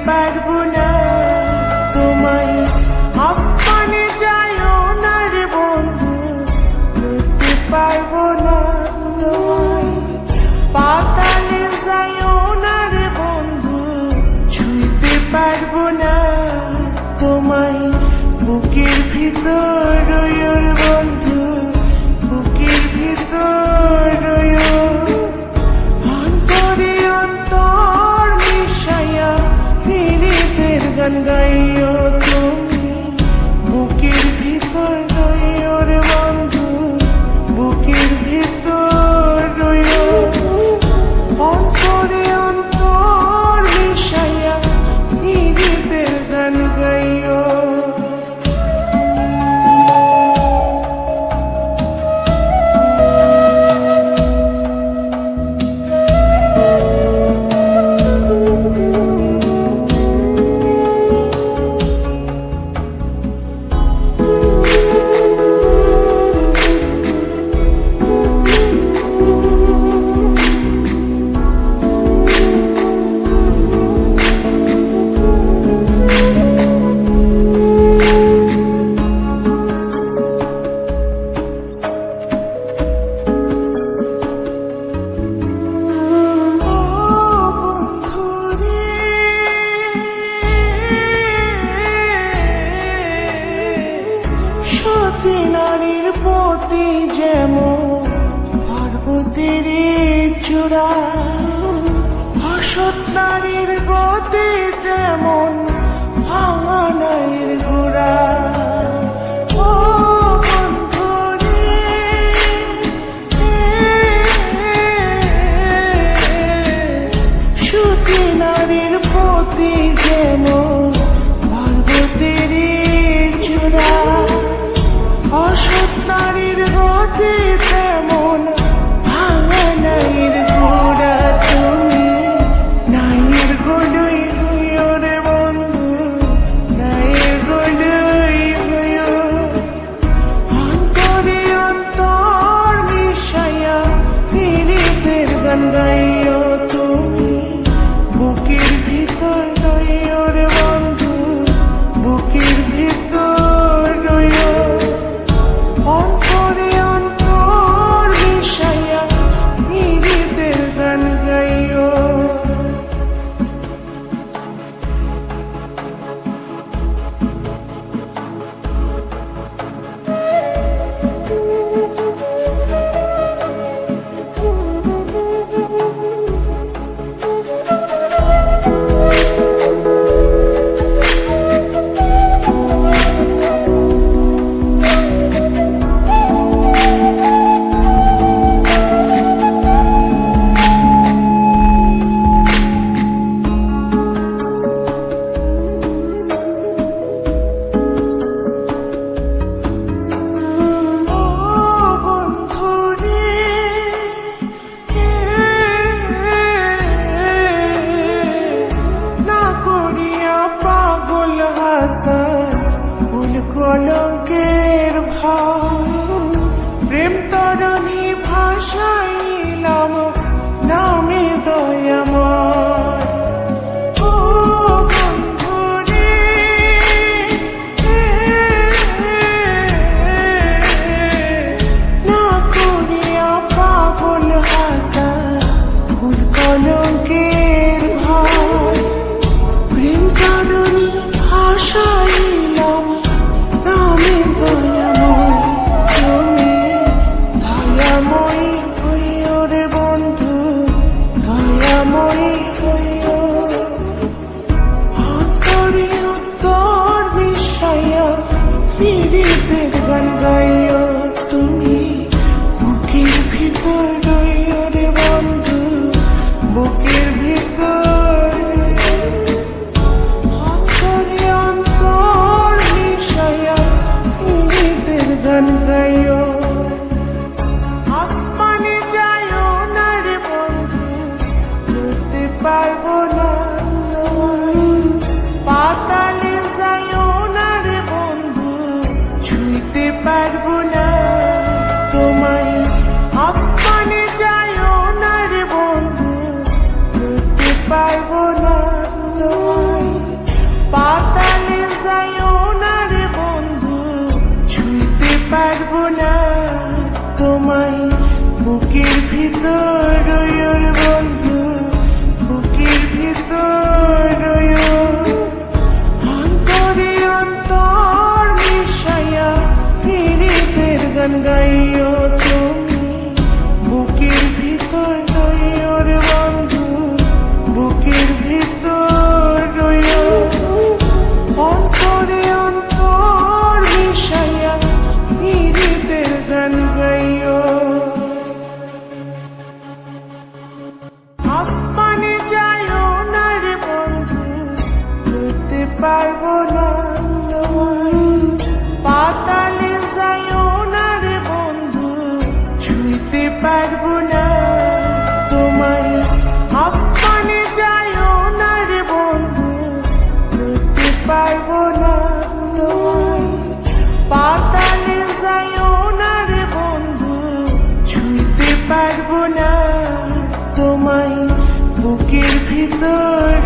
পারবো না তোমায়, আসমানে যাইও না রে বন্ধু, ধরতে পারবো না তোমায়, পাতালে যাইও না রে বন্ধু, ছুঁইতে পারবো না তোমায়, বুকের ভিতর রইও রে বন্ধু, বুকের ভিতর রইও, অন্তরে অন্তর মিশাইয়া পীড়িতের গান গাইও তুমি, বুকের ভিতর রইও রে বন্ধু, বুকের ভিতর রইও, অন্তরে অন্তর মিশাইয়া পীড়িতের গান গাইও। নারীর প্রতি যেমন পর্বতের চূড়া, অসৎ নারীর গতি যেমন ভাঙা নারীর গোড়া, ও বন্ধু রে, সতী নারীর প্রতি যেমন পর্বতের চূড়া, অসৎ নারীর গতি তেমন ভাঙা নারীর গোড়া, তুমি নারীর গোড়ই হইও রে বন্ধু, নারীর গোড়ই হইও, অন্তরে অন্তর মিশাইয়া পীড়িতের গান গাইও তুমি, বুকের ভিতর রইও রে বন্ধু, বুকের ভিতর রইও, অন্তরে অন্তর মিশাইয়া পীড়িতের গান গাইও। কলঙ্কের ভাই প্রেম তরণী ভাষাইলাম নামে দয়াময়, ও বন্ধু রে, না করিয়া পাগল হাসা ফুল কলঙ্কের ভাই প্রেম তরণী ভাষাইলাম নামে দয়াময়, তুমি দয়াময়ী হইও রে বন্ধু, দয়াময়ী হইও, অন্তরে অন্তর মিশাইয়া পীড়িতের গান গাইও তুমি, বুকের ভিতর রইও রে বন্ধু, বুকের ভিতর, অন্তরে অন্তর মিশাইয়া পীড়িতের গান গাইও, আসমানে যাইও না রে বন্ধু, ধরতে পারবো না তোমায়, পাতালে যাইও না রে বন্ধু, ছুঁইতে পারবো পারবো না তোমায়। পাতালে যাইও না রে বন্ধু, ছুঁইতে পারবো না তোমায়। আসমানে যাইও না রে বন্ধু, ধরতে পারবো না তোমায়। পাতালে যাইও না রে বন্ধু, ছুঁইতে পারবো না তোমায়। বুকের ভিতর